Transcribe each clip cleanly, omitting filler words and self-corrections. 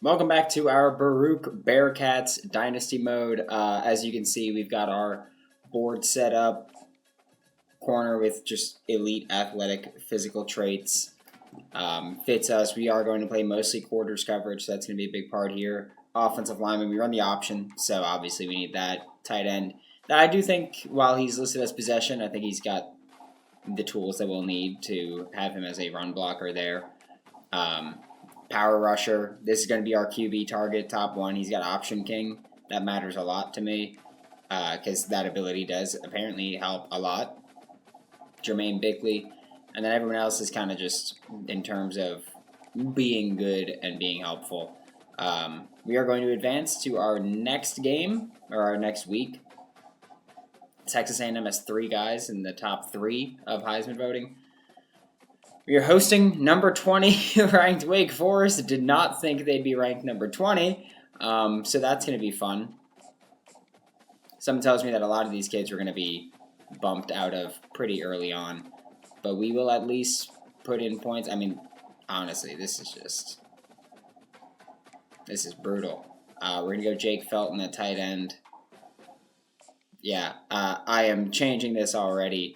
Welcome back to our Baruch Bearcats Dynasty mode. As you can see, we've got our board set up. Corner with just elite athletic physical traits. Fits us. We are going to play mostly quarters coverage, so that's going to be a big part here. Offensive lineman, we run the option, so obviously we need that. Tight end. I do think, while he's listed as possession, I think he's got the tools that we'll need to have him as a run blocker there. Power rusher. This is going to be our QB target, top one. He's got option king. That matters a lot to me because that ability does apparently help a lot. Jermaine Bickley. And then everyone else is kind of just in terms of being good and being helpful. We are going to advance to our next game, or our next week. Texas A&M has 3 guys in the top 3 of Heisman voting. We are hosting number 20 ranked Wake Forest. Did not think they'd be ranked number 20, so that's going to be fun. Something tells me that a lot of these kids are going to be bumped out of pretty early on, but we will at least put in points. I mean, honestly, this is brutal. We're going to go Jake Felton at tight end. Yeah, I am changing this already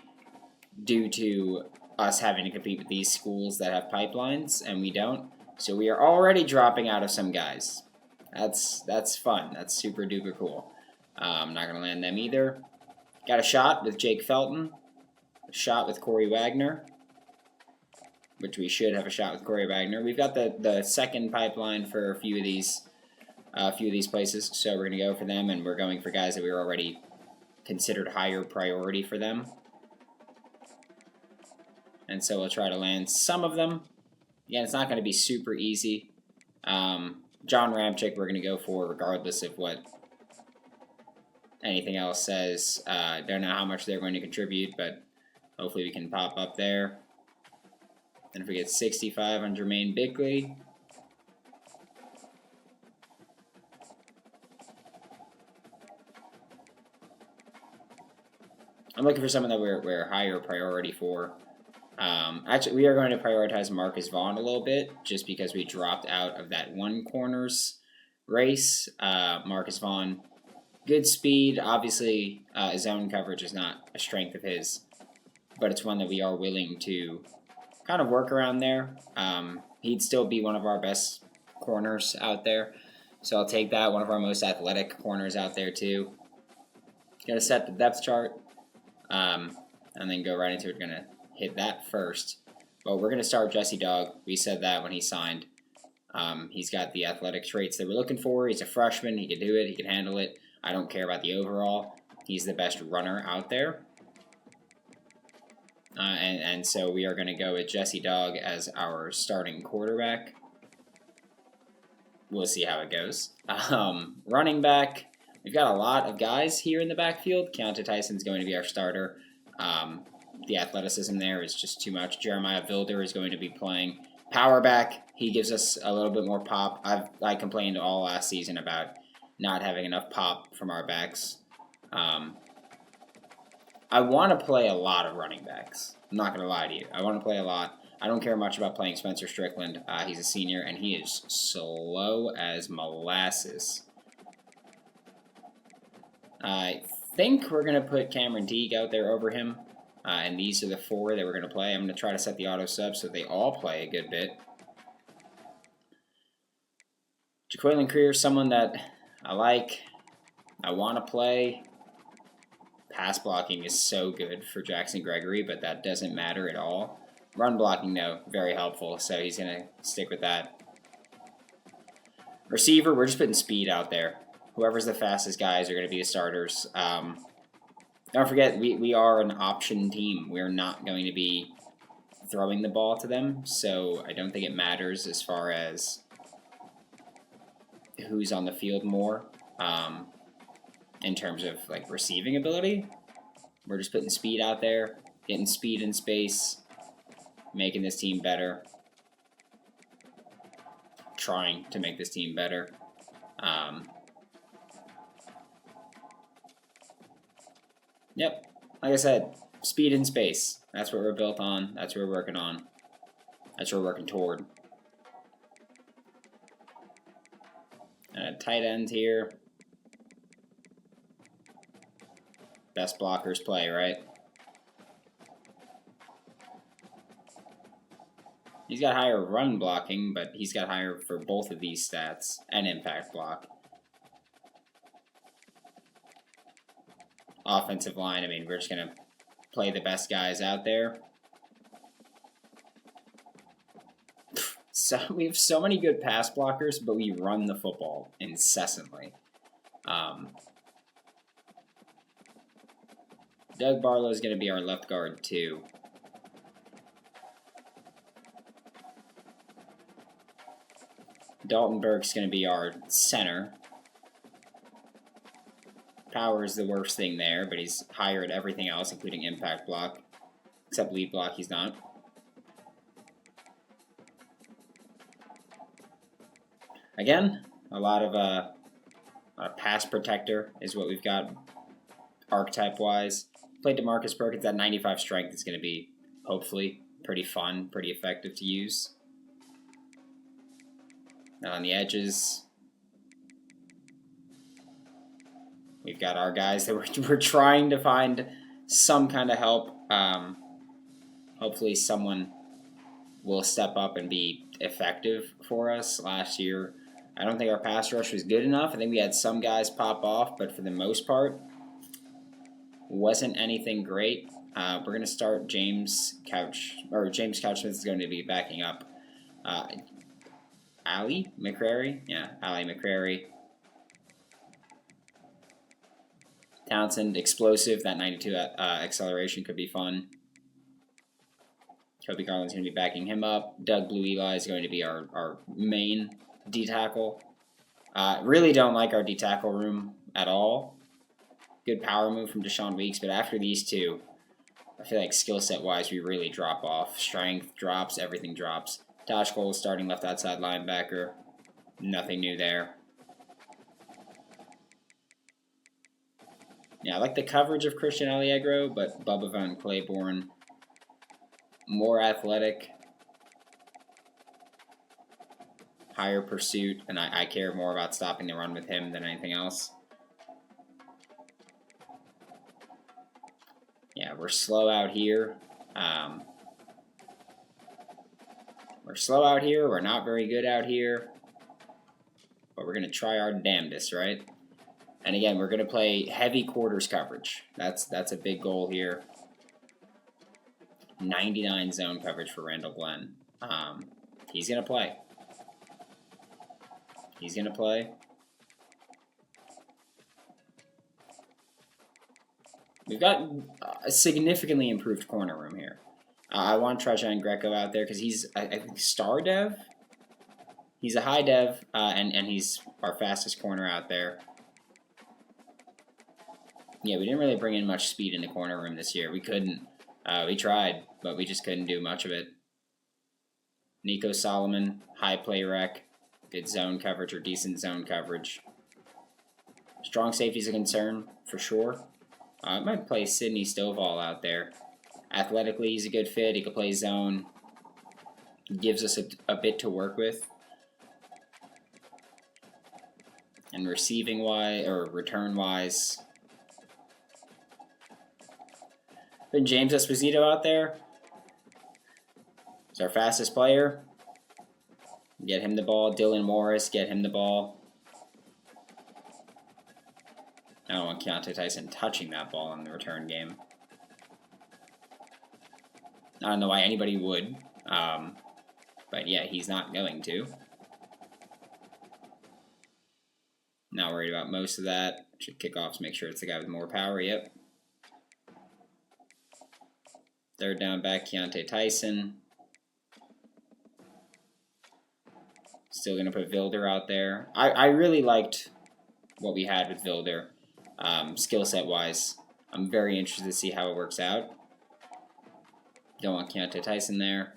due to us having to compete with these schools that have pipelines, and we don't. So we are already dropping out of some guys. That's fun. That's super duper cool. I'm not going to land them either. Got a shot with Jake Felton. A shot with Corey Wagner. Which we should have a shot with Corey Wagner. We've got the second pipeline for a few of these places. So we're going to go for them, and we're going for guys that we were already considered higher priority for them. And so we'll try to land some of them. Again, it's not going to be super easy. John Ramchick we're going to go for regardless of what anything else says. Don't know how much they're going to contribute, but hopefully we can pop up there. And if we get 65 on Jermaine Bickley. I'm looking for someone that we're higher priority for. Actually, we are going to prioritize Marcus Vaughn a little bit, just because we dropped out of that one corners race. Marcus Vaughn, good speed. Obviously, zone coverage is not a strength of his, but it's one that we are willing to kind of work around there. He'd still be one of our best corners out there, so I'll take that. One of our most athletic corners out there, too. Going to set the depth chart, and then go right into it. We're going to hit that first. But we're going to start Jesse Dog. We said that when he signed. He's got the athletic traits that we're looking for. He's a freshman. He can do it. He can handle it. I don't care about the overall. He's the best runner out there. And so we are going to go with Jesse Dog as our starting quarterback. We'll see how it goes. Running back. We've got a lot of guys here in the backfield. Keontae Tyson's going to be our starter. The athleticism there is just too much. Jeremiah Vilder is going to be playing power back. He gives us a little bit more pop. I complained all last season about not having enough pop from our backs. I want to play a lot of running backs. I'm not going to lie to you. I want to play a lot. I don't care much about playing Spencer Strickland. He's a senior, and he is slow as molasses. I think we're going to put Cameron Teague out there over him. And these are the 4 that we're going to play. I'm going to try to set the auto sub so they all play a good bit. Jaqueline Creer is someone that I like. I want to play. Pass blocking is so good for Jackson Gregory, but that doesn't matter at all. Run blocking, though, very helpful, so he's going to stick with that. Receiver, we're just putting speed out there. Whoever's the fastest guys are going to be the starters. Don't forget, we are an option team. We're not going to be throwing the ball to them, so I don't think it matters as far as who's on the field more in terms of like receiving ability. We're just putting speed out there, getting speed in space, making this team better, trying to make this team better. Yep, like I said, speed in space. That's what we're built on. That's what we're working on. That's what we're working toward. And a tight end here. Best blockers play, right? He's got higher run blocking, but he's got higher for both of these stats and impact block. Offensive line, I mean, we're just going to play the best guys out there. So we have so many good pass blockers, but we run the football incessantly. Doug Barlow is going to be our left guard too. Dalton Burke's going to be our center. Power is the worst thing there, but he's higher at everything else, including impact block. Except lead block, he's not. Again, a lot of pass protector is what we've got archetype-wise. Played DeMarcus Perkins at 95 strength is going to be, hopefully, pretty fun, pretty effective to use. Now on the edges, we've got our guys that we're trying to find some kind of help. Hopefully someone will step up and be effective for us. Last year, I don't think our pass rush was good enough. I think we had some guys pop off, but for the most part, wasn't anything great. We're going to start James Couchsmith is going to be backing up Ali McCrary. Yeah, Ali McCrary. Townsend, explosive. That 92 acceleration could be fun. Kobe Garland's going to be backing him up. Doug Blue Eli is going to be our main D-tackle. Really don't like our D-tackle room at all. Good power move from Deshaun Weeks, but after these two, I feel like skill set wise, we really drop off. Strength drops, everything drops. Tosh Cole starting left outside linebacker. Nothing new there. Yeah, I like the coverage of Christian Alliegro, but Bubba Van Claiborne, more athletic, higher pursuit, and I care more about stopping the run with him than anything else. Yeah, we're slow out here. We're slow out here. We're not very good out here. But we're going to try our damnedest, right? And again, we're going to play heavy quarters coverage. That's a big goal here. 99 zone coverage for Randall Glenn. He's going to play. He's going to play. We've got a significantly improved corner room here. I want Trajan Greco out there because he's, I think, star dev. He's a high dev, and he's our fastest corner out there. Yeah, we didn't really bring in much speed in the corner room this year. We couldn't. We tried, but we just couldn't do much of it. Nico Solomon, high play rec, good zone coverage or decent zone coverage. Strong safety is a concern, for sure. I might play Sidney Stovall out there. Athletically, he's a good fit. He can play zone. Gives us a bit to work with. And receiving-wise, or return-wise, put James Esposito out there. He's our fastest player. Get him the ball. Dylan Morris, get him the ball. I don't want Keontae Tyson touching that ball in the return game. I don't know why anybody would. But yeah, he's not going to. Not worried about most of that. Should kickoffs make sure it's the guy with more power. Yep. Third down back, Keontae Tyson. Still going to put Vilder out there. I really liked what we had with Vilder, skill set wise. I'm very interested to see how it works out. Don't want Keontae Tyson there.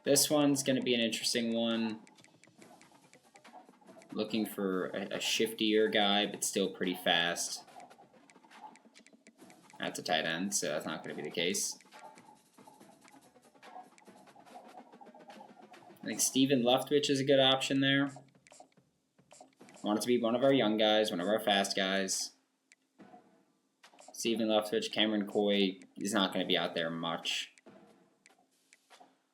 This one's going to be an interesting one. Looking for a shiftier guy, but still pretty fast. That's a tight end, so that's not going to be the case. I think Steven Leftwich is a good option there. Want it to be one of our young guys, one of our fast guys. Steven Leftwich, Cameron Coy is not going to be out there much.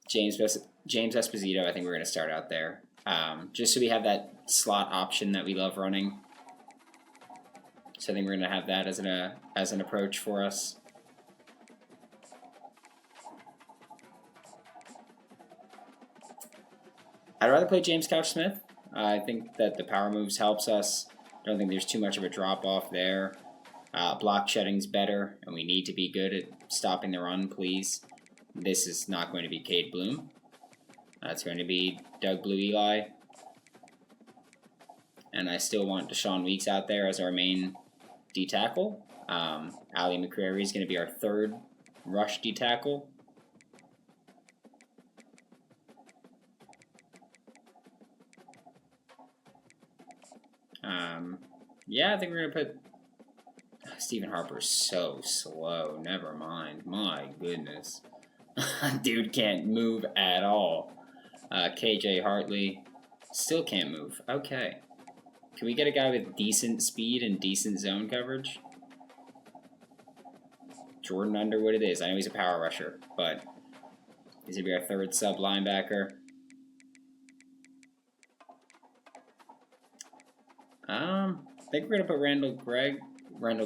James Esposito, I think we're going to start out there. Just so we have that slot option that we love running. So I think we're going to have that as an approach for us. I'd rather play James Couch-Smith. I think that the power moves helps us. I don't think there's too much of a drop-off there. Block shedding's better, and we need to be good at stopping the run, please. This is not going to be Cade Bloom. It's going to be Doug Blue Eli. And I still want Deshaun Weeks out there as our main D-tackle. Ali McCrary is going to be our third rush D-tackle. Yeah, I think we're going to put... Stephen Harper's so slow. Never mind. My goodness. Dude can't move at all. KJ Hartley still can't move. Okay. Can we get a guy with decent speed and decent zone coverage? Jordan Underwood it is. I know he's a power rusher, but he's going to be our third sub linebacker. I think we're going to put Randall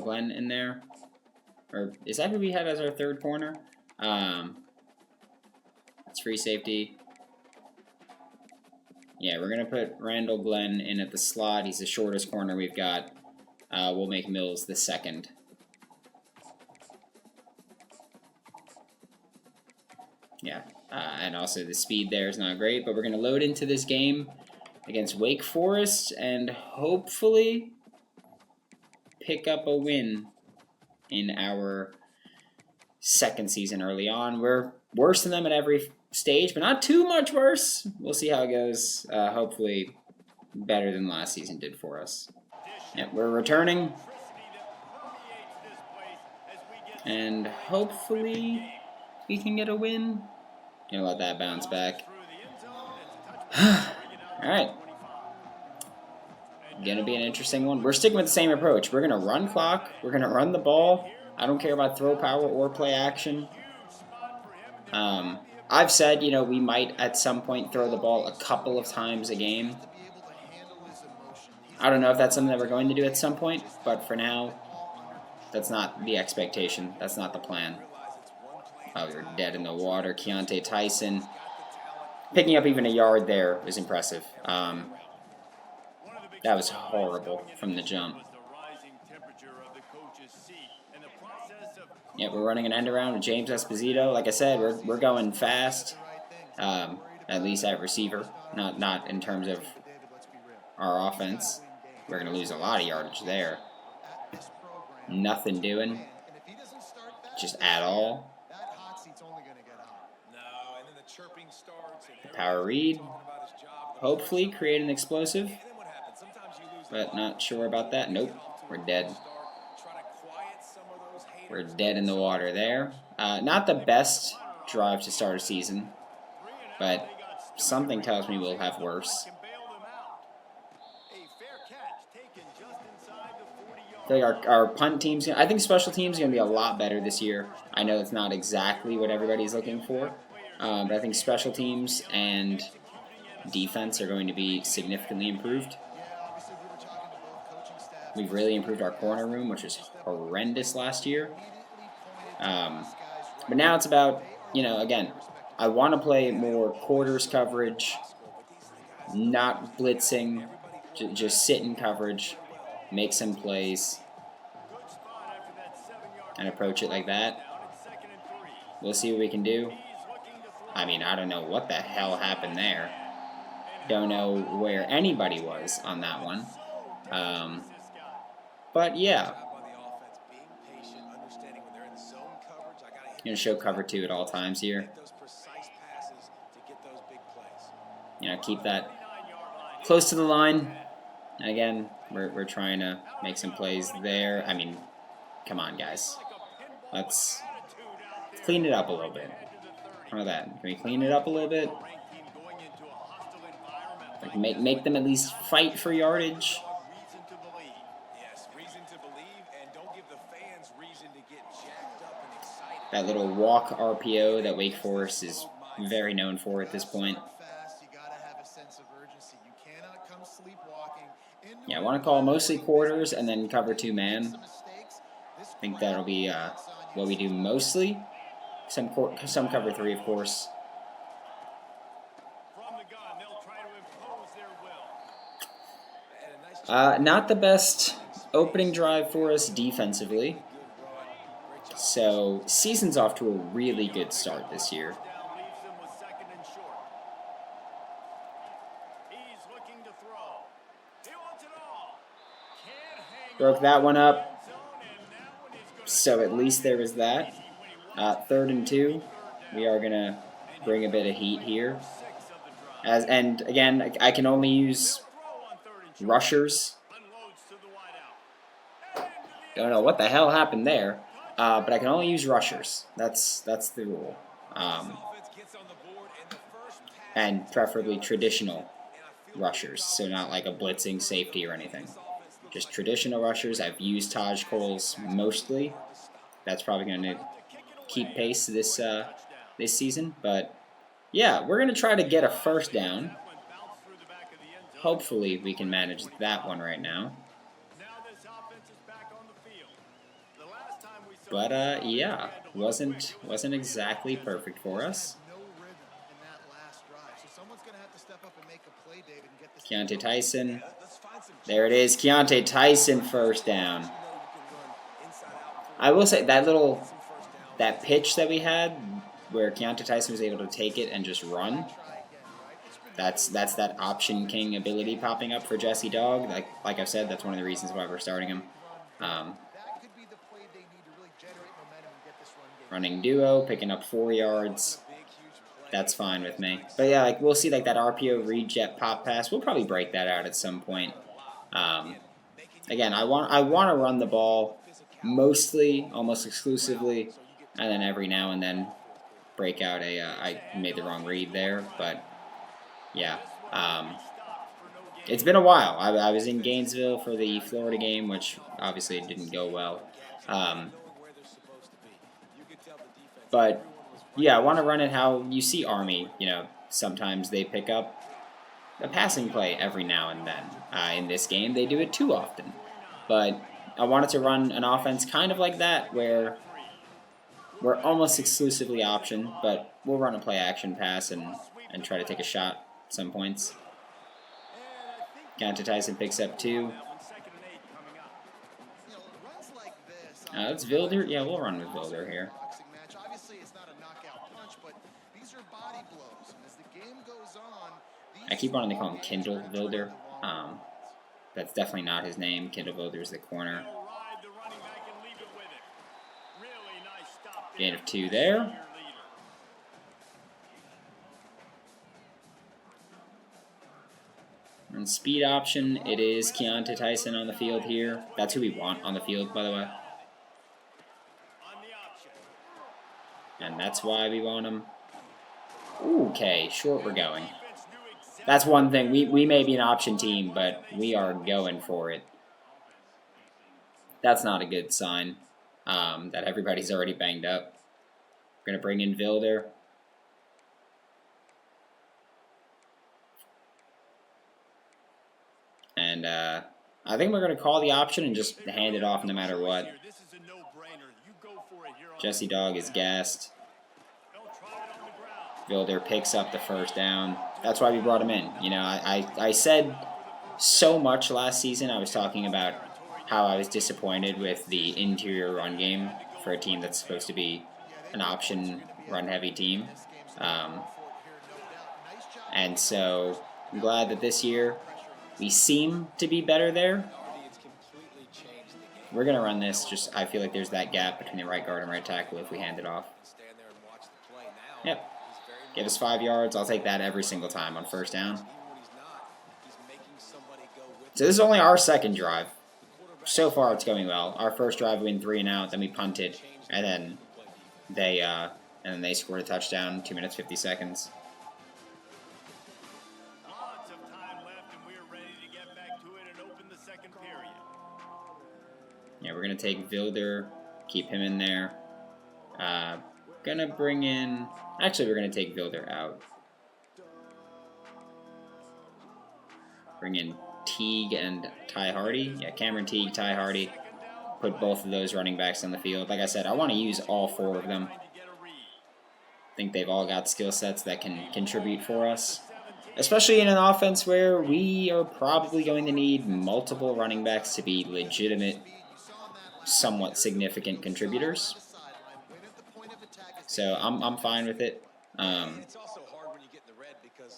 Glenn in there. Or is that who we have as our third corner? It's free safety. Yeah, we're going to put Randall Glenn in at the slot. He's the shortest corner we've got. We'll make Mills the second. Yeah, and also the speed there is not great, but we're going to load into this game against Wake Forest and hopefully pick up a win in our second season early on. We're worse than them at every stage, but not too much worse. We'll see how it goes. Hopefully better than last season did for us. Yep, we're returning. And hopefully we can get a win. Gonna let that bounce back. Alright. Gonna be an interesting one. We're sticking with the same approach. We're gonna run clock. We're gonna run the ball. I don't care about throw power or play action. I've said, you know, we might at some point throw the ball a couple of times a game. I don't know if that's something that we're going to do at some point, but for now, that's not the expectation. That's not the plan. Oh, you're dead in the water. Keontae Tyson. Picking up even a yard there was impressive. That was horrible from the jump. Yeah, we're running an end around with James Esposito. Like I said, we're going fast, at least at receiver, not in terms of our offense. We're going to lose a lot of yardage there. Nothing doing, just at all. Power read, hopefully create an explosive, but not sure about that. Nope, we're dead. We're dead in the water there. Not the best drive to start a season, but something tells me we'll have worse. I feel like our punt team's I think special teams is going to be a lot better this year. I know it's not exactly what everybody's looking for, but I think special teams and defense are going to be significantly improved. We've really improved our corner room, which was horrendous last year. But now it's about, you know, again, I want to play more quarters coverage, not blitzing, just sit in coverage, make some plays, and approach it like that. We'll see what we can do. I mean, I don't know what the hell happened there. Don't know where anybody was on that one. But yeah. Going to show cover 2 at all times here. You know, keep that close to the line. And again, we're trying to make some plays there. I mean, come on, guys. Let's clean it up a little bit. How about that? Can we clean it up a little bit? Like make them at least fight for yardage. That little walk RPO that Wake Forest is very known for at this point. Yeah, I want to call mostly quarters and then cover 2-man. I think that'll be what we do mostly. Some cover 3, of course. Not the best opening drive for us defensively. So, season's off to a really good start this year. Broke that one up. So at least there was that. 3rd and 2. We are going to bring a bit of heat here. And again, I can only use rushers. Don't know what the hell happened there. But I can only use rushers. That's the rule. And preferably traditional rushers. So not like a blitzing safety or anything. Just traditional rushers. I've used Taj Coles mostly. That's probably going to keep pace this season. But yeah, we're going to try to get a first down. Hopefully we can manage that one right now. But yeah, wasn't exactly perfect for us. Keontae Tyson. There it is. Keontae Tyson first down. I will say that pitch that we had where Keontae Tyson was able to take it and just run. That's that option king ability popping up for Jesse Dog. Like I've said, that's one of the reasons why we're starting him. Running duo, picking up 4 yards. That's fine with me. But yeah, like we'll see like that RPO read jet pop pass. We'll probably break that out at some point. Again, I want to run the ball mostly, almost exclusively, and then every now and then break out a. I made the wrong read there, but yeah. It's been a while. I was in Gainesville for the Florida game, which obviously didn't go well. But yeah, I want to run it how you see Army. You know, sometimes they pick up a passing play every now and then. In this game, they do it too often. But I wanted to run an offense kind of like that, where we're almost exclusively option, but we'll run a play action pass and try to take a shot at some points. Keontae Tyson picks up 2. It's Vilder. Yeah, we'll run with Vilder here. I keep wanting to call him Kindle Vilder. That's definitely not his name. Kindle Vilder is the corner. Gain of 2 there. And speed option, it is Keontae Tyson on the field here. That's who we want on the field, by the way. And that's why we want him. Okay, short we're going. That's one thing. We may be an option team, but we are going for it. That's not a good sign that everybody's already banged up. We're going to bring in Vilder. And I think we're going to call the option and just hand it off no matter what. Jesse Dog is gassed. Vilder picks up the first down. That's why we brought him in. You know, I said so much last season. I was talking about how I was disappointed with the interior run game for a team that's supposed to be an option run-heavy team. And so I'm glad that this year we seem to be better there. We're going to run this. Just I feel like there's that gap between the right guard and right tackle if we hand it off. Yep. Give us 5 yards. I'll take that every single time on first down. So this is only our second drive. So far it's going well. Our first drive we went 3 and out, then we punted, and then they scored a touchdown, 2 minutes 50 seconds. Yeah, we're going to take Vilder, keep him in there. Gonna bring in... Actually, we're going to take Vilder out. Bring in Teague and Ty Hardy. Yeah, Cameron Teague, Ty Hardy. Put both of those running backs on the field. Like I said, I want to use all 4 of them. I think they've all got skill sets that can contribute for us. Especially in an offense where we are probably going to need multiple running backs to be legitimate, somewhat significant contributors. So I'm fine with it. I'm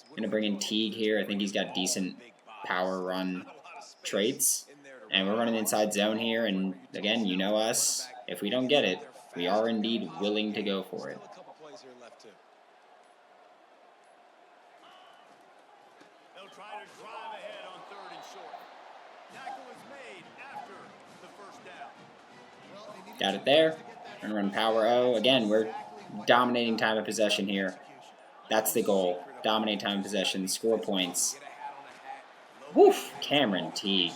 going to bring in Teague here. I think he's got decent power run traits. And we're running inside zone here. And again, you know us. If we don't get it, we are indeed willing to go for it. Got it there. We're going to run power O. Again, we're dominating time of possession here. That's the goal. Dominate time of possession. Score points. Woof. Cameron Teague.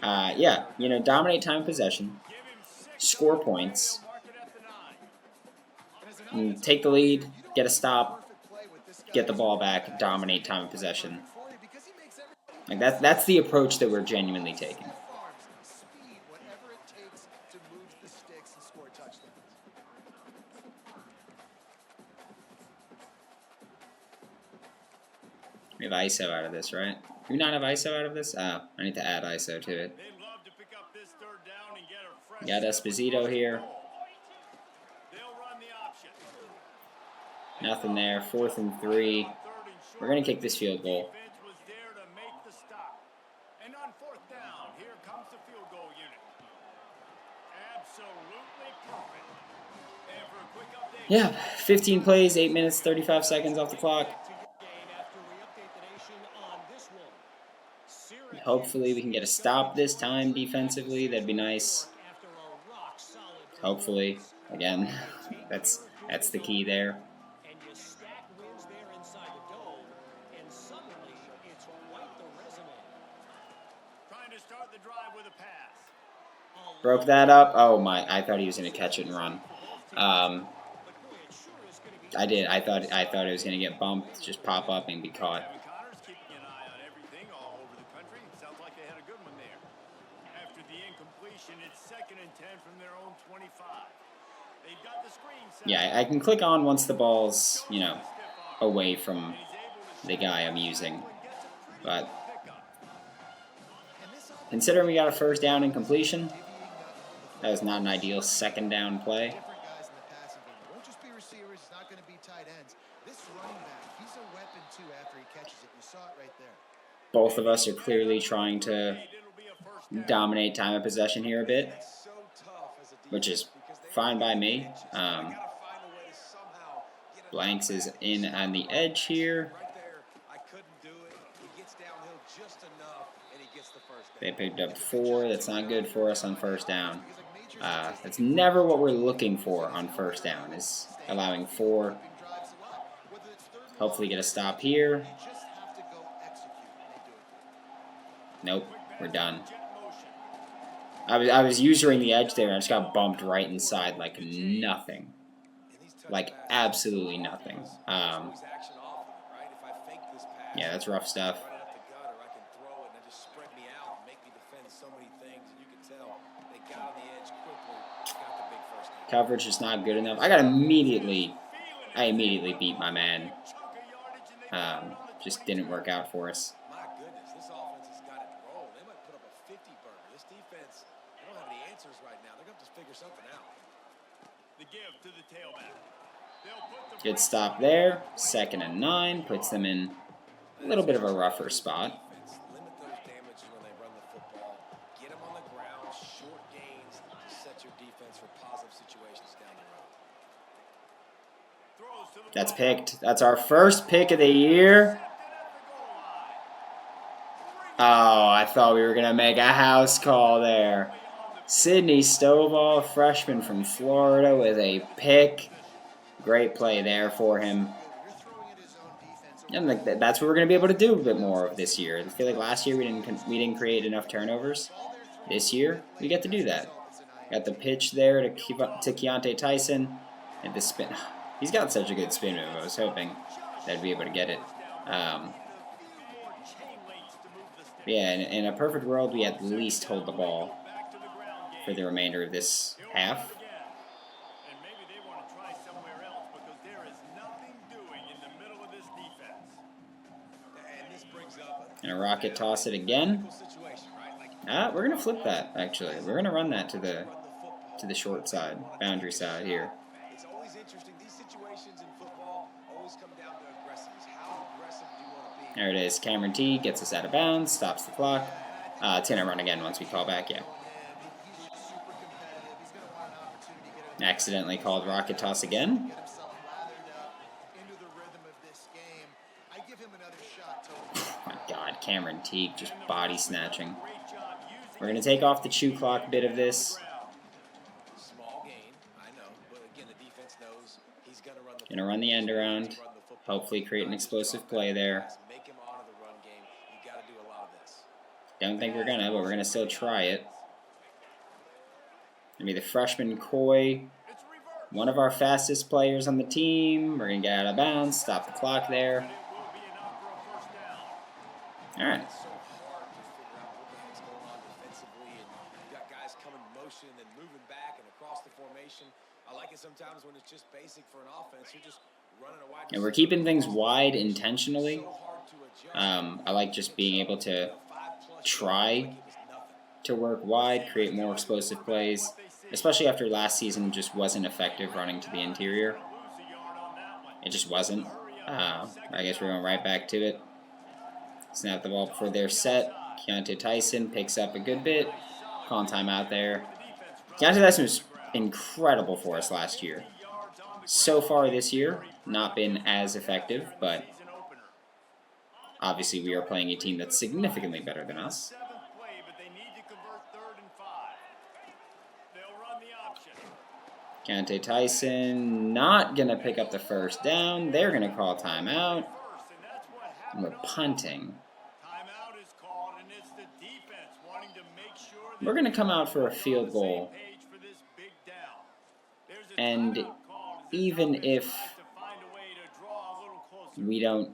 Yeah, you know, dominate time of possession. Score points. And take the lead. Get a stop. Get the ball back. Dominate time of possession. Like that's the approach that we're genuinely taking. We have ISO out of this, right? Do we not have ISO out of this? Oh, I need to add ISO to it. We got Esposito here. Nothing there. 4th and 3. We're going to kick this field goal. Yeah, 15 plays, 8 minutes, 35 seconds off the clock. Hopefully we can get a stop this time defensively. That'd be nice. Hopefully. Again, that's the key there. Broke that up. Oh my, I thought he was going to catch it and run. I did. I thought it was going to get bumped, just pop up and be caught. Yeah, I can click on once the ball's, you know, away from the guy I'm using. But considering we got a 1st down and completion, that was not an ideal 2nd down play. Both of us are clearly trying to dominate time of possession here a bit, which is fine by me. Blanks is in on the edge here. They picked up 4. That's not good for us on 1st down. That's never what we're looking for on 1st down, is allowing 4. Hopefully get a stop here. Nope, we're done. I was using the edge there, and I just got bumped right inside like nothing. Like absolutely nothing. Yeah, that's rough stuff. Coverage is not good enough. I immediately beat my man. Just didn't work out for us. Good stop there. 2nd and 9 puts them in a little bit of a rougher spot. That's picked. That's our 1st pick of the year. Oh, I thought we were going to make a house call there. Sydney Stovall, freshman from Florida, with a pick. Great play there for him. And that's what we're going to be able to do a bit more of this year. I feel like last year we didn't create enough turnovers. This year, we get to do that. Got the pitch there to Keontae Tyson. And the spin. He's got such a good spin move. I was hoping that I'd be able to get it. Yeah, in a perfect world, we at least hold the ball for the remainder of this half. Gonna rocket toss it again. We're gonna flip that. Actually, we're gonna run that to the short side, boundary side here. There it is. Cameron T gets us out of bounds, stops the clock. It's gonna run again once we call back. Yeah. Accidentally called rocket toss again. Oh my God, Cameron Teague just body snatching. We're gonna take off the chew clock bit of this. Gonna run the end around. Hopefully create an explosive play there. Don't think we're gonna, but we're gonna still try it. Gonna be the freshman Coy, one of our fastest players on the team. We're gonna get out of bounds, stop the clock there. All right. And we're keeping things wide intentionally. I like just being able to try to work wide, create more explosive plays, especially after last season just wasn't effective running to the interior. It just wasn't. I guess we're going right back to it. Snap the ball before they're set. Keontae Tyson picks up a good bit. Calling timeout there. Keontae Tyson was incredible for us last year. So far this year, not been as effective, but obviously we are playing a team that's significantly better than us. Keontae Tyson not going to pick up the first down. They're going to call timeout. And we're punting. We're going to come out for a field goal. And even if we don't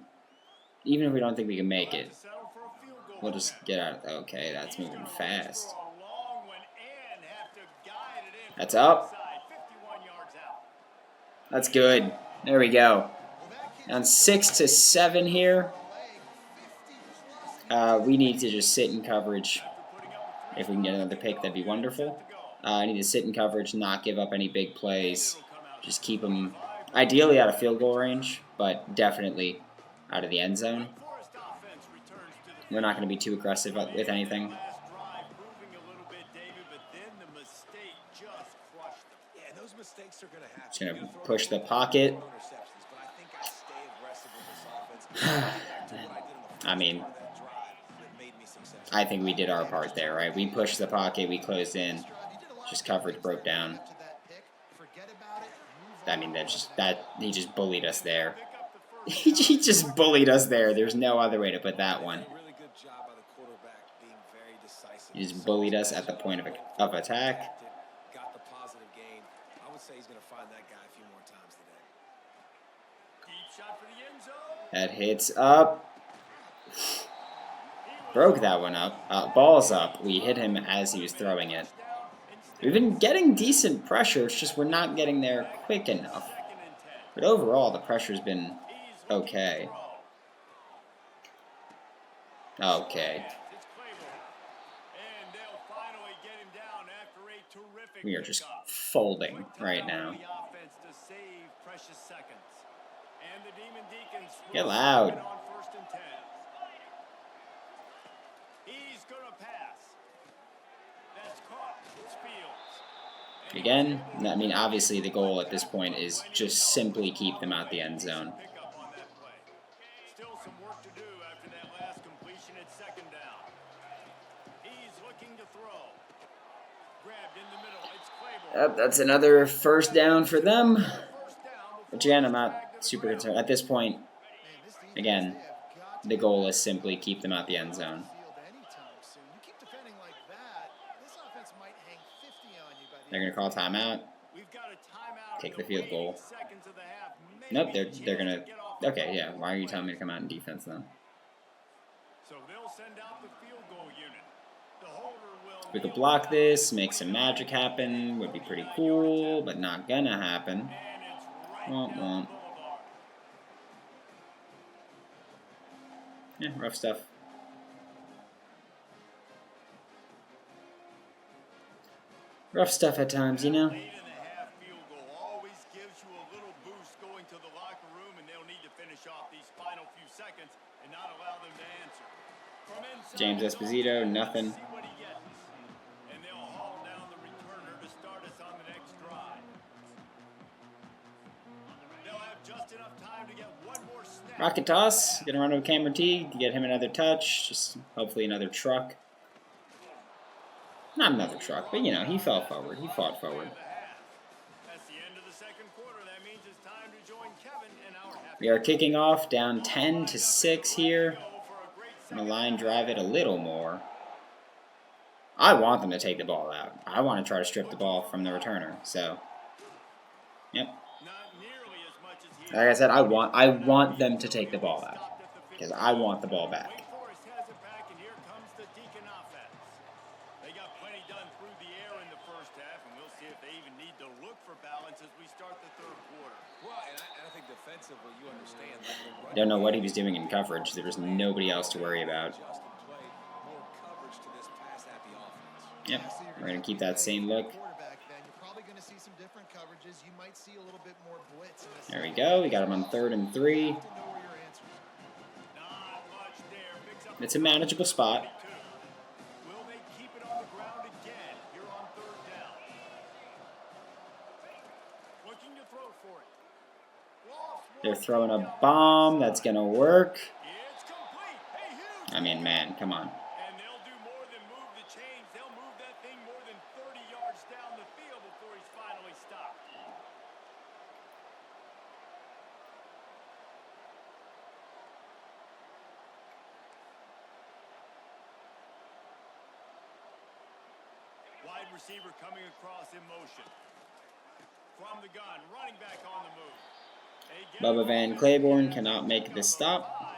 think we can make it, we'll just get out. Okay, that's moving fast. That's up. That's good. There we go. On 6-7 here. We need to just sit in coverage. If we can get another pick, that'd be wonderful. I need to sit in coverage, not give up any big plays. Just keep them ideally out of field goal range, but definitely out of the end zone. We're not going to be too aggressive with anything. Just going to push the pocket. I mean, I think we did our part there, right? We pushed the pocket, we closed in, just coverage broke down. I mean, he just bullied us there. He just bullied us there. There's no other way to put that one. He just bullied us at the point of attack. That hits up. Broke that one up. Ball's up. We hit him as he was throwing it. We've been getting decent pressure. It's just we're not getting there quick enough. But overall, the pressure's been okay. Okay. We are just folding right now. Get loud. Again, I mean, obviously the goal at this point is just simply keep them out the end zone. That's another first down for them. But again, I'm not super concerned. At this point, again, the goal is simply keep them out the end zone. They're going to call timeout. Take the field goal. Nope, they're going to... Okay, yeah. Why are you telling me to come out in defense then? So they'll send out the field goal unit. The holder will... We could block this, make some magic happen. Would be pretty cool, but not going to happen. Womp womp. Yeah, rough stuff. Rough stuff at times, you know. Always gives you a little boost going to the locker room, and they'll need to finish off these final few seconds and not allow them to answer. James Esposito, nothing. And they'll haul down the returner to start us on the next drive. They'll have just enough time to get one more snap. Rocket toss. Gonna run over Cameron T to get him another touch. Just hopefully another truck. Not another truck, but you know, he fell forward. He fought forward. We are kicking off down 10-6 here. I'm gonna line drive it a little more. I want them to take the ball out. I want to try to strip the ball from the returner. So, yep. Like I said, I want them to take the ball out because I want the ball back. Wake Forest has it back, and here comes the Deacon offense. They got plenty done through the air in the first half, and we'll see if they even need to look for balance as we start the third quarter. Well, and I think defensively, you understand. Don't know what he was doing in coverage. There was nobody else to worry about. Yep, we're going to keep that same look. There we go. We got him on 3rd and 3. It's a manageable spot. Will they keep it on the ground again here on 3rd down? Looking to throw for it. They're throwing a bomb. That's going to work. It's complete. Hey, huge. I mean, man, come on. And they'll do more than move the chains. They'll move that thing more than 30 yards down the field before he's finally stopped. Wide receiver coming across in motion. From the gun, running back on the move. Bubba Van Claiborne cannot make this stop.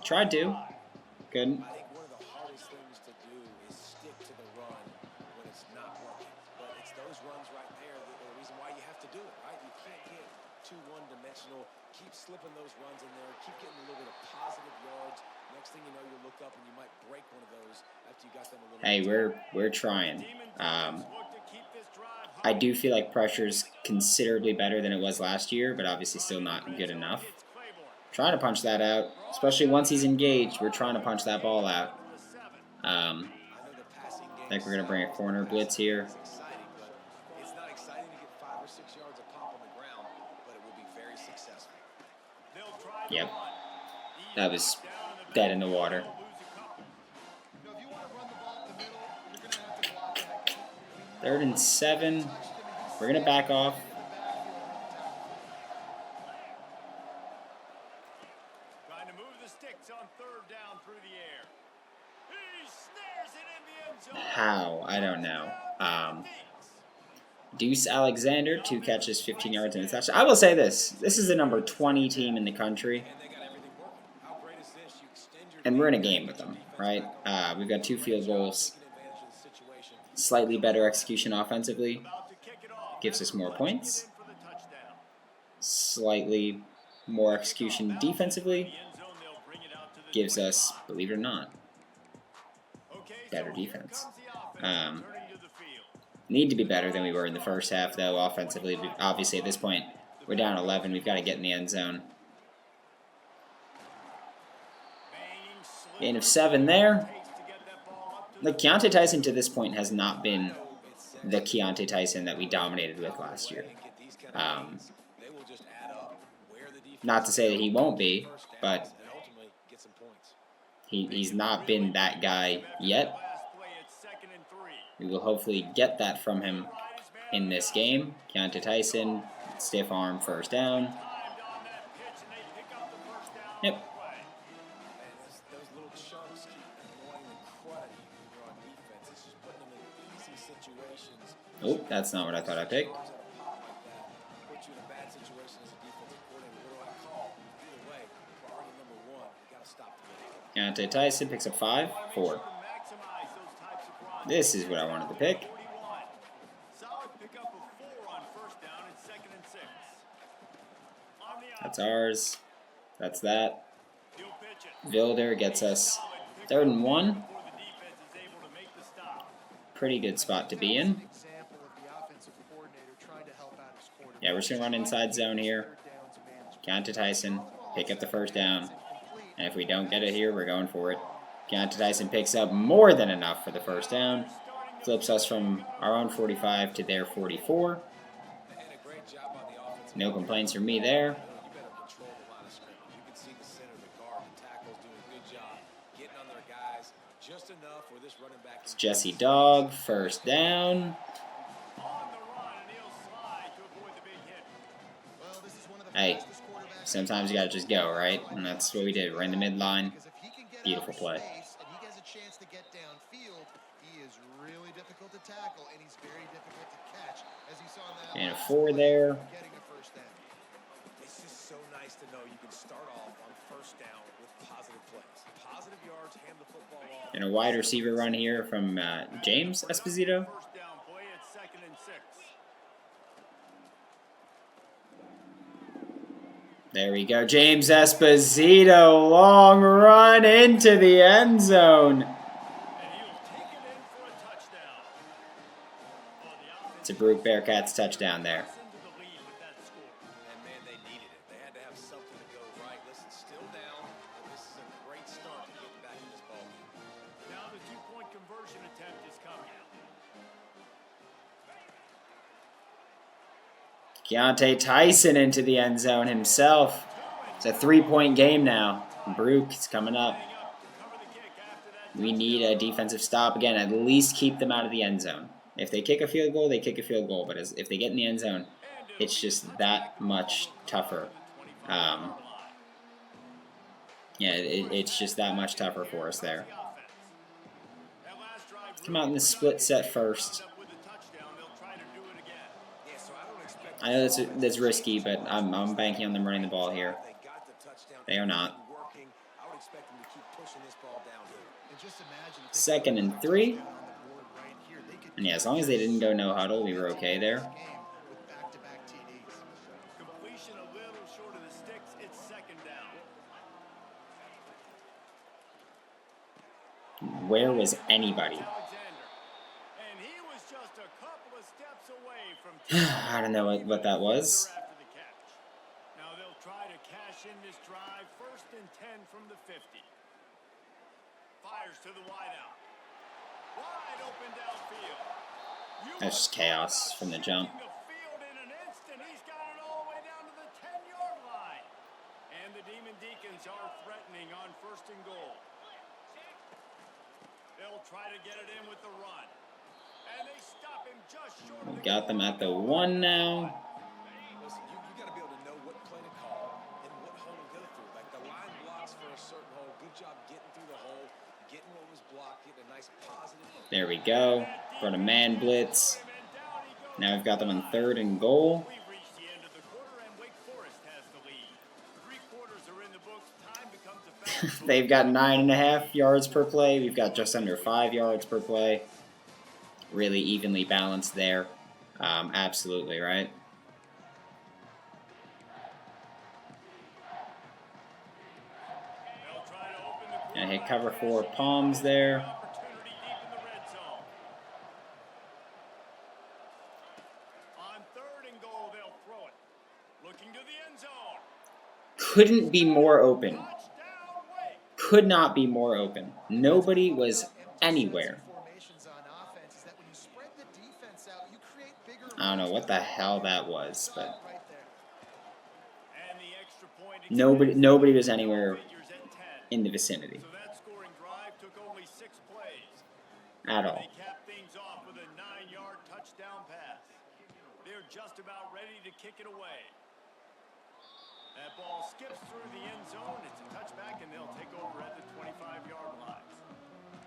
Tried to. Couldn't. I think one of the hardest things to do is stick to the run when it's not working. But it's those runs right there that are the reason why you have to do it, right? You can't get too one-dimensional. Keep slipping those runs in there. Keep getting a little bit of positive yards. Next thing you know, you look up and you might break one of those after you got them a little. Hey, we're trying. I do feel like pressure's considerably better than it was last year, but obviously still not good enough. Trying to punch that out, especially once he's engaged. We're trying to punch that ball out. I think we're going to bring a corner blitz here. It's not exciting to get 5 or 6 yards of pop on the ground, but it will be very successful. Yep. That was dead in the water. 3rd and 7. We're going to back off. Trying to move the sticks on 3rd down through the air. He snares it in the end zone. How? I don't know. Deuce Alexander, 2 catches, 15 yards, and a touchdown. I will say this. This is the number 20 team in the country. And we're in a game with them, right? We've got 2 field goals. Slightly better execution offensively. Gives us more points. Slightly more execution defensively. Gives us, believe it or not, better defense. Need to be better than we were in the first half, though, offensively. Obviously, at this point, we're down 11. We've got to get in the end zone. Gain of 7 there. Like, Keontae Tyson to this point has not been the Keontae Tyson that we dominated with last year. Not to say that he won't be, but he's not been that guy yet. We will hopefully get that from him in this game. Keontae Tyson, stiff arm, 1st down. Yep. situations. Oh, that's not what I thought I picked. Put you in a bad situation as a defensive coordinator. What do I call? Either way, priority number one, you got to stop the game. Deontay Tyson picks up 5, 4. This is what I wanted to pick. Solid pickup of 4 on first down and 2nd and 6. That's ours. That's that. Builder gets us 3rd and 1. Pretty good spot to be in. Yeah, we're just going to run inside zone here. Deontay Tyson, pick up the first down. And if we don't get it here, we're going for it. Deontay Tyson picks up more than enough for the first down. Flips us from our own 45 to their 44. No complaints from me there. It's Jesse Dog, first down. Hey, sometimes you gotta just go, right? And that's what we did. We're in the midline. Beautiful play. And a 4 there. It's just so nice to know you can start off on first down with positive plays. Positive yards, hand the football off. And a wide receiver run here from James Esposito. First down play at 2nd and 6. There we go. James Esposito, long run into the end zone. It's a Baruch Bearcats touchdown there. Deontay Tyson into the end zone himself. It's a 3-point game now. Baruch is coming up. We need a defensive stop again. At least keep them out of the end zone. If they kick a field goal, they kick a field goal. But if they get in the end zone, it's just that much tougher. It's just that much tougher for us there. Come out in the split set first. I know that's risky, but I'm banking on them running the ball here. They are not. 2nd and 3. And yeah, as long as they didn't go no huddle, we were okay there. Where was anybody? I don't know what that was. Now they'll try to cash in this drive. 1st and 10 from the 50. Fires to the wideout. Wide open downfield. That's just chaos from the jump. He's got it all the way down to the 10-yard line. And the Demon Deacons are threatening on 1st and goal. They'll try to get it in with the run. And they stop him just short of the Got them at the 1 now. Listen, you got to be able to know what play to call and what hole to go through. Like the line blocks for a certain hole. Good job getting through the hole, getting what was blocked, getting a nice positive. There we go. For the man blitz. Now we've got them on 3rd and goal. We've reached the end of the quarter, and Wake Forest has the lead. 3 quarters are in the books. Time becomes a factor. They've got 9.5 yards per play. We've got just under 5 yards per play. Really evenly balanced there. Absolutely, right? And hit cover 4 palms there. On 3rd and goal, they'll throw it. Looking to the end zone. Couldn't be more open. Could not be more open. Nobody was anywhere. I don't know what the hell that was, but nobody was anywhere in the vicinity So that scoring drive took only 6 plays. at all. They capped things off with a 9-yard touchdown pass. They're just about ready to kick it away. That ball skips through the end zone. It's a touchback, and they'll take over at the 25-yard line.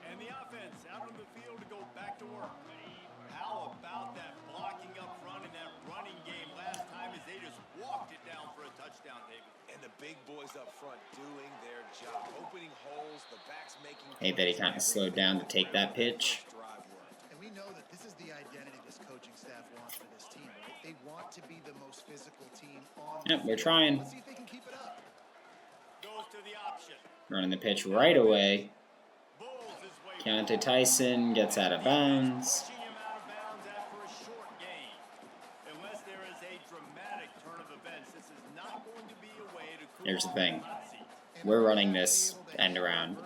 And the offense out on the field to go back to work. How about that blocking up front in that running game last time as they just walked it down for a touchdown, David? And the big boys up front doing their job, opening holes, the backs making Hate that he kind of slowed down to take that pitch. And we know that this is the identity this coaching staff wants for this team, right? They want to be the most physical team on the Yep, we're field. trying. Let's see if they can keep it up. Goes to the option. Running the pitch right away. Bulls his way Keontae Tyson gets out of bounds. pushing him out of bounds after a short gain. Unless there is a dramatic turn of events, this is not going to be a way to cool Here's the off thing. the hot seat. We're running this end around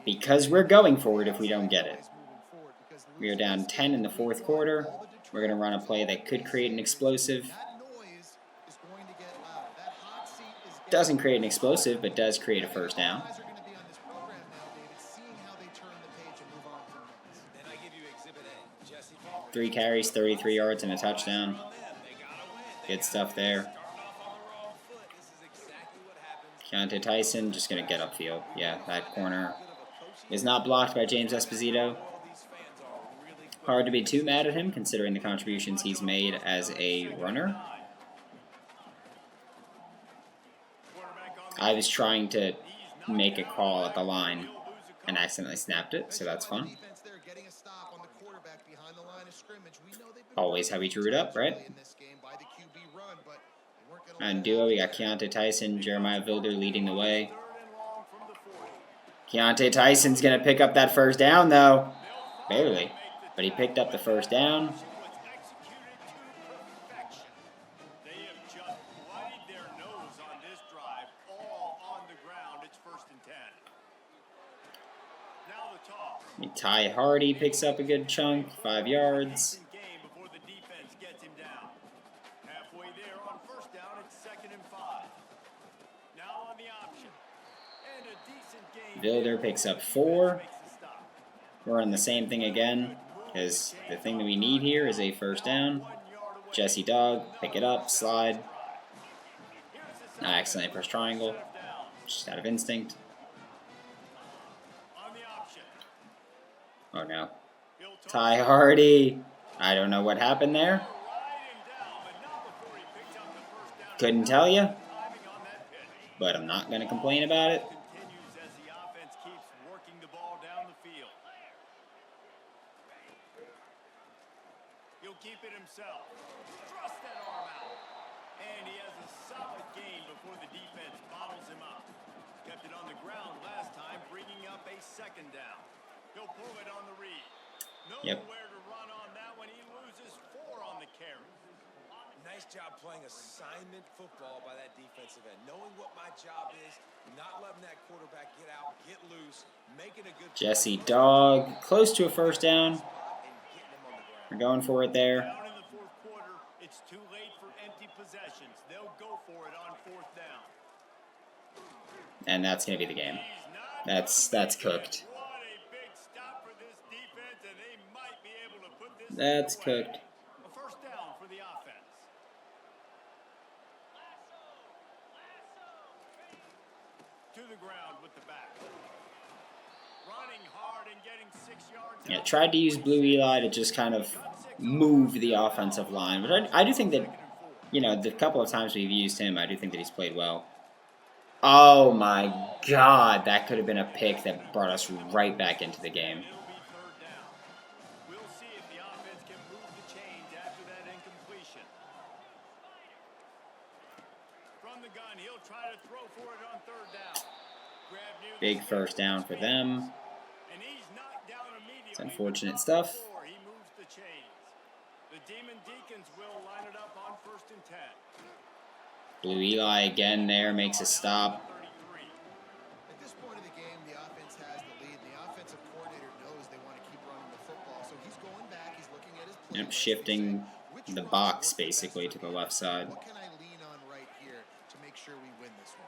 because we're going for it if we don't get it. We are down 10 in the fourth quarter. We're going to run a play that could create an explosive. That noise is going to get louder. That hot seat is getting Doesn't create an explosive, but does create a first down. Guys are going to be on this program now, David, seeing how they turn the page and move on from this. And I give you exhibit A, Jesse. 3 carries, 33 yards, and a touchdown. Good stuff there. Keontae Tyson just going to get upfield. Yeah, that corner is not blocked by James Esposito. Hard to be too mad at him considering the contributions he's made as a runner. I was trying to make a call at the line and accidentally snapped it, so that's fun. Defense there getting a stop on the quarterback behind the line of scrimmage. We know they've been Always how we drew it up, right? in this game by the QB run, but they weren't gonna On let duo, it we got Keontae Tyson, Jeremiah Vilder leading the way. Keontae Tyson's going to pick up that first down, though. Barely. But he picked up the first down. Was executed to perfection. They have just bloodied their nose on this drive, all on the ground. It's 1st and 10. Now the toss. Ty Hardy picks up a good chunk, 5 yards. Decent game before the defense gets him down. Halfway there on 1st down, it's 2nd and 5. Now on the option. And a decent game. Vilder picks up 4. Makes the stop. We're on the same thing again, because the thing that we need here is a first down. 1 yard away. Jesse Dog, pick it up, slide. Here's the I accidentally pressed triangle, down. just out of instinct. On the option. Oh no. He'll toss Ty Hardy. I don't know what happened there. right him down, but not before he picks up the 1st down. Couldn't tell you, Timing on that pitch. but I'm not going to complain about it. Continues as the offense keeps working the ball down the field. He'll keep it himself. Thrust that arm out. And he has a solid gain before the defense bottles him up. Kept it on the ground last time, bringing up a 2nd down. He'll pull it on the read. Yep. Nowhere to run on that one. He loses 4 on the carry. Nice job playing assignment football by that defensive end. Knowing what my job is, not letting that quarterback get out, get loose, making a good Jesse Dog, close to a first down. and getting him on the ground. We're going for it there. Down in the 4th quarter, it's too late for empty possessions. They'll go for it on 4th down. And that's going to be the game. He's not That's cooked. What a big stop for this defense, and they might be able to put this That's away. cooked. A 1st down for the offense. To the ground with the back. Running hard and getting 6 yards. Yeah, tried to use Blue Eli to just kind of move the offensive line. But I do think that, you know, the couple of times we've used him, I do think that he's played well. Oh my God, that could have been a pick that brought us right back into the game. It'll be 3rd down. We'll see if the offense can move the chains after that incompletion. From the gun, he'll try to throw for it on 3rd down. Grab near the Big first down for them. And he's knocked down immediately. It's unfortunate stuff. He moves the chains. The Demon Deacons will line it up on 1st and 10. Blue Eli again there, makes a stop. 33. At this point of the game, the offense has the lead. The offensive coordinator knows they want to keep running the football, so he's going back. He's looking at his play. Yep, shifting the box basically to the left side. What can I lean on right here to make sure we win this one?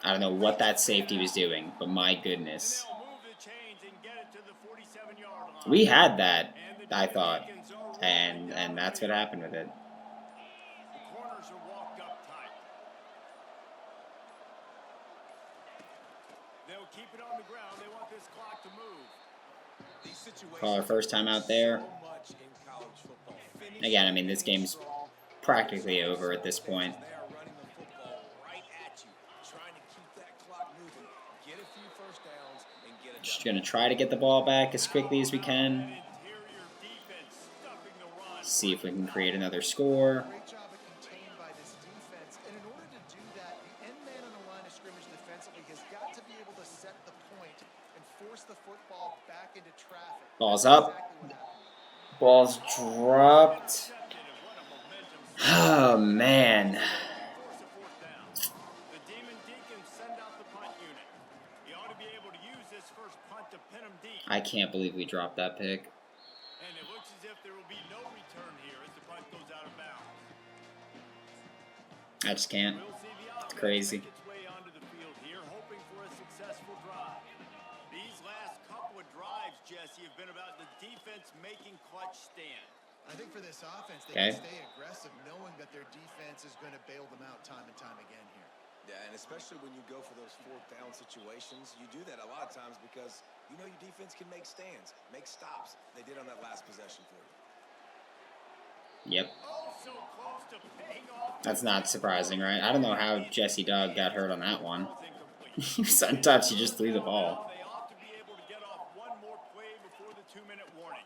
I don't know what that safety was doing, but my goodness. They'll move the chains and get it to the 47-yard line. We had that, And the I Demon thought, Deacons are rolling and down that's the what field. happened with it. The corners are walked up tight. They'll keep it on the ground. They want this clock to move. These situations Call our first time out there. so much in college again, I mean, this game's practically over at this point. They are running the football right at you, trying to keep that clock moving, get a few first downs, and get it Just done. going to try to get the ball back as quickly as we can. See if we can create another score. Great job of contained by this defense. And in order to do that, the end man on the line of scrimmage defensively has got to be able to set the point and force the football back into traffic. Ball's That's up. exactly what happened. Ball's dropped. Oh, man. The Demon Deacons send out the punt unit. He ought to be able to use this first punt to pin him deep. I can't believe we dropped that pick. And it looks as if there will be no return here as the punt goes out of bounds. I just can't. We'll see the It's offense crazy. make its way onto the field here, hoping for a successful drive. These last couple of drives, Jesse, have been about the defense making clutch stand. I think for this offense, they Okay. can stay aggressive knowing that their defense is going to bail them out time and time again here. Yeah, and especially when you go for those fourth down situations, you do that a lot of times because you know your defense can make stands, make stops. They did on that last possession for you. Yep. Oh, so close to paying off. That's not surprising, right? I don't know how Jesse Dog got hurt on that one. Ball's incomplete. He was untouched. He just threw the ball. They ought to be able to get off one more play before the 2-minute warning.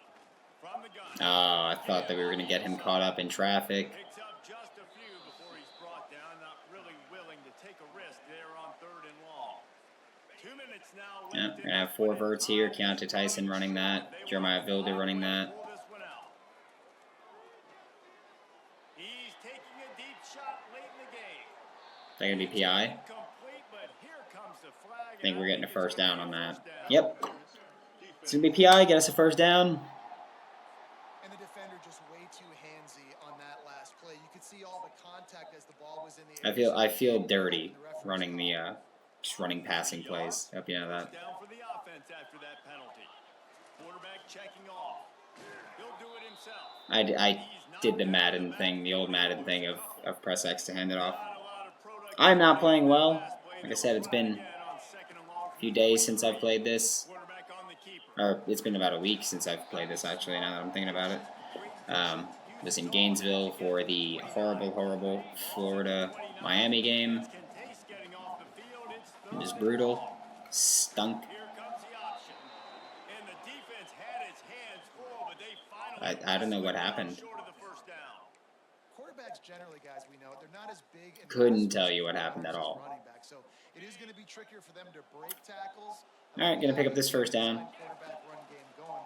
From the gun. Oh, I thought that we were going to get him caught up in traffic. Picks up just a few before he's brought down. Not really willing to take a risk there on 3rd and long. 2 minutes now. Yeah, we're going to have 4 verts here. Keontae Tyson running that. Jeremiah Vilder running that. Pull this one out. He's taking a deep shot late in the game. Is that going to be PI? Incomplete, but here comes the flag. I think we're getting a first down on that. First down. Yep. It's going to be PI. Get us a first down. And the defender just way too handsy on that last play. You could see all the contact as the ball was in the air. I feel dirty running the just running passing plays. Hope you know that. Down for the offense after that penalty. Quarterback checking off. He'll do it himself. I did the Madden thing, the old Madden thing of press X to hand it off. Not a lot of productivity. I'm not playing well. Like I said, it's been Again on 2nd and long. a few days since I've played this. Quarterback on the keeper. Or it's been about a week since I've played this, actually, now that I'm thinking about it. Was in Gainesville for the horrible Florida-Miami game. Case getting off the field. It's It was brutal. Stunk. Here comes the option. And the defense had its hands full, but they finally I don't know what happened. short of the first down. Quarterbacks generally, guys, we know they're not as big. And Couldn't tell you what happened at all. running back, so it is going to be trickier for them to break tackles. All right, gonna pick up this first down. Quarterback run game going.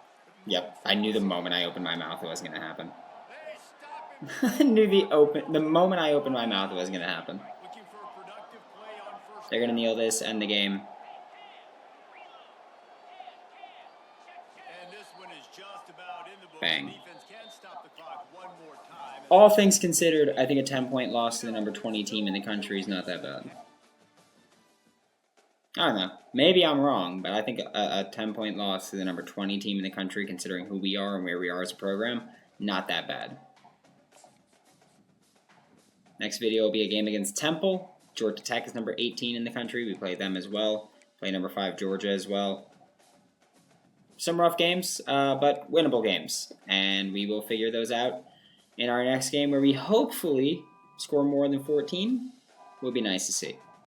Yep, I knew the moment I opened my mouth it wasn't gonna happen. They stop him. I knew the moment I opened my mouth it wasn't gonna happen. Looking for a productive play on first They're gonna kneel this, end the game. And this one is just about in the books. Bang. Defense can stop the clock one more time. All things considered, I think a 10-point loss to the number 20 team in the country is not that bad. I don't know. Maybe I'm wrong, but I think a 10-point loss to the number 20 team in the country, considering who we are and where we are as a program, not that bad. Next video will be a game against Temple. Georgia Tech is number 18 in the country. We play them as well. Play number 5 Georgia as well. Some rough games, but winnable games. And we will figure those out in our next game, where we hopefully score more than 14. Will be nice to see.